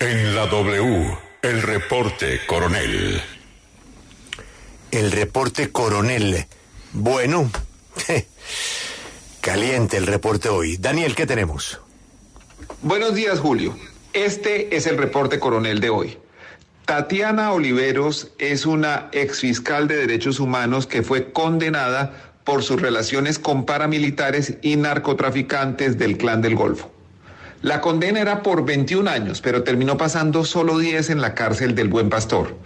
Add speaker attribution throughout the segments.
Speaker 1: En la W, el reporte coronel.
Speaker 2: El reporte coronel. Bueno, caliente el reporte hoy. Daniel, ¿qué tenemos?
Speaker 3: Buenos días, Julio. Este es el reporte coronel de hoy. Tatiana Oliveros es una exfiscal de derechos humanos que fue condenada por sus relaciones con paramilitares y narcotraficantes del Clan del Golfo. La condena era por 21 años, pero terminó pasando solo 10 en la cárcel del Buen Pastor.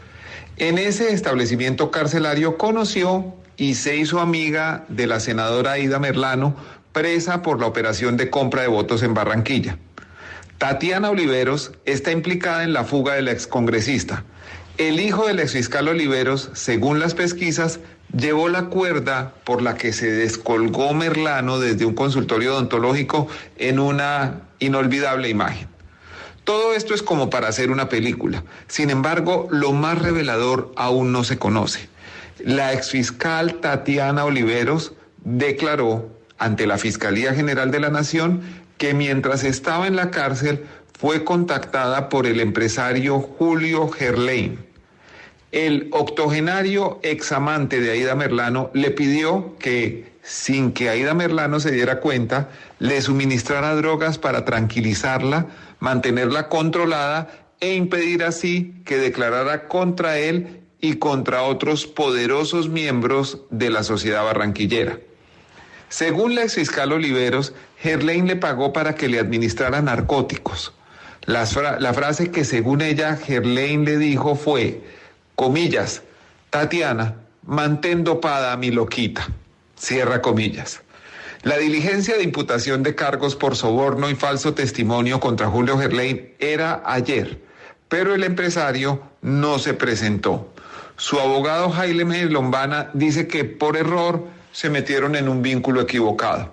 Speaker 3: En ese establecimiento carcelario conoció y se hizo amiga de la senadora Aida Merlano, presa por la operación de compra de votos en Barranquilla. Tatiana Oliveros está implicada en la fuga de la excongresista. El hijo del exfiscal Oliveros, según las pesquisas, llevó la cuerda por la que se descolgó Merlano desde un consultorio odontológico en una inolvidable imagen. Todo esto es como para hacer una película. Sin embargo, lo más revelador aún no se conoce. La exfiscal Tatiana Oliveros declaró ante la Fiscalía General de la Nación que mientras estaba en la cárcel fue contactada por el empresario Julio Gerlain. El octogenario examante de Aida Merlano le pidió que, sin que Aida Merlano se diera cuenta, le suministrara drogas para tranquilizarla, mantenerla controlada e impedir así que declarara contra él y contra otros poderosos miembros de la sociedad barranquillera. Según la exfiscal Oliveros, Gerlain le pagó para que le administrara narcóticos. La frase que según ella Gerlain le dijo fue, comillas, Tatiana, mantén dopada a mi loquita, cierra comillas. La diligencia de imputación de cargos por soborno y falso testimonio contra Julio Gerlain era ayer, pero el empresario no se presentó. Su abogado Jaime Lombana dice que por error se metieron en un vínculo equivocado.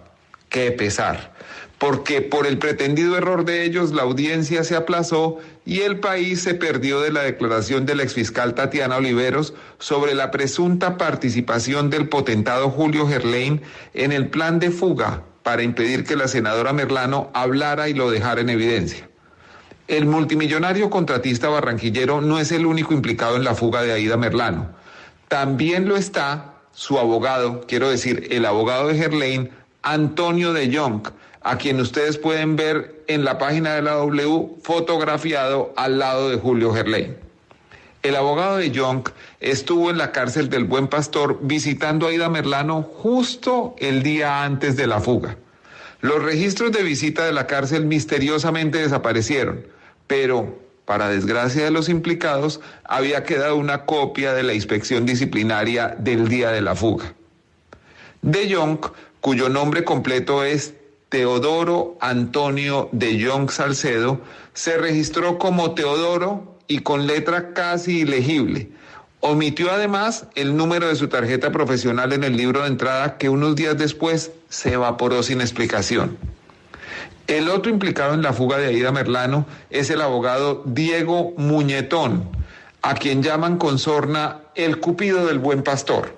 Speaker 3: Qué pesar, porque por el pretendido error de ellos la audiencia se aplazó y el país se perdió de la declaración de la exfiscal Tatiana Oliveros sobre la presunta participación del potentado Julio Gerlain en el plan de fuga para impedir que la senadora Merlano hablara y lo dejara en evidencia. El multimillonario contratista barranquillero no es el único implicado en la fuga de Aida Merlano. También lo está su abogado, quiero decir, el abogado de Gerlain, Antonio de Jong, a quien ustedes pueden ver en la página de la W fotografiado al lado de Julio Gerlain. El abogado de Jong estuvo en la cárcel del Buen Pastor visitando a Aida Merlano justo el día antes de la fuga. Los registros de visita de la cárcel misteriosamente desaparecieron, pero para desgracia de los implicados, había quedado una copia de la inspección disciplinaria del día de la fuga. De Jong, cuyo nombre completo es Teodoro Antonio de Jong Salcedo, se registró como Teodoro y con letra casi ilegible. Omitió además el número de su tarjeta profesional en el libro de entrada que unos días después se evaporó sin explicación. El otro implicado en la fuga de Aida Merlano es el abogado Diego Muñetón, a quien llaman con sorna el Cupido del Buen Pastor.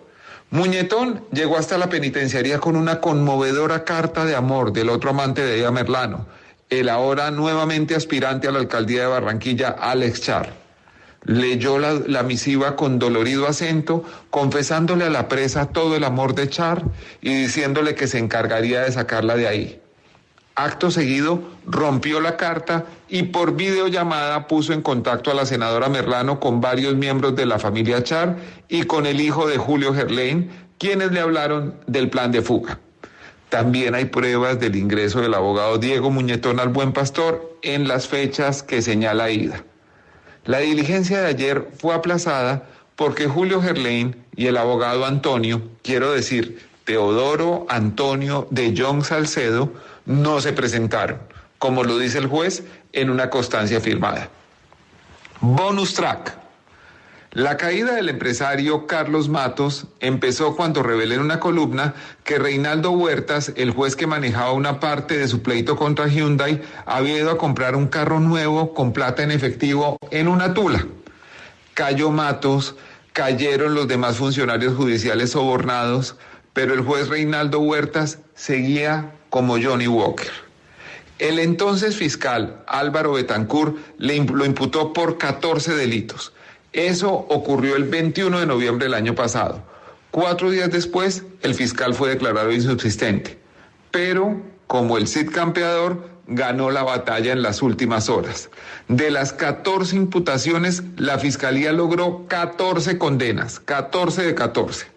Speaker 3: Muñetón llegó hasta la penitenciaría con una conmovedora carta de amor del otro amante de Aida Merlano, el ahora nuevamente aspirante a la alcaldía de Barranquilla, Alex Char. Leyó la misiva con dolorido acento, confesándole a la presa todo el amor de Char y diciéndole que se encargaría de sacarla de ahí. Acto seguido, rompió la carta y por videollamada puso en contacto a la senadora Merlano con varios miembros de la familia Char y con el hijo de Julio Gerlain, quienes le hablaron del plan de fuga. También hay pruebas del ingreso del abogado Diego Muñetón al Buen Pastor en las fechas que señala Aida. La diligencia de ayer fue aplazada porque Julio Gerlain y el abogado Antonio, quiero decir, Teodoro Antonio de Jong Salcedo, no se presentaron, como lo dice el juez en una constancia firmada. Bonus track. La caída del empresario Carlos Matos empezó cuando revelé en una columna que Reinaldo Huertas, el juez que manejaba una parte de su pleito contra Hyundai, había ido a comprar un carro nuevo con plata en efectivo en una tula. Cayó Matos, cayeron los demás funcionarios judiciales sobornados, pero el juez Reinaldo Huertas seguía como Johnny Walker. El entonces fiscal Álvaro Betancourt lo imputó por 14 delitos. Eso ocurrió el 21 de noviembre del año pasado. 4 días después, el fiscal fue declarado insubsistente. Pero, como el Cid campeador, ganó la batalla en las últimas horas. De las 14 imputaciones, la Fiscalía logró 14 condenas, 14 de 14.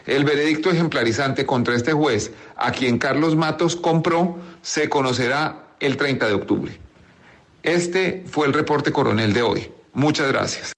Speaker 3: El veredicto ejemplarizante contra este juez, a quien Carlos Matos compró, se conocerá el 30 de octubre. Este fue el reporte coronel de hoy. Muchas gracias.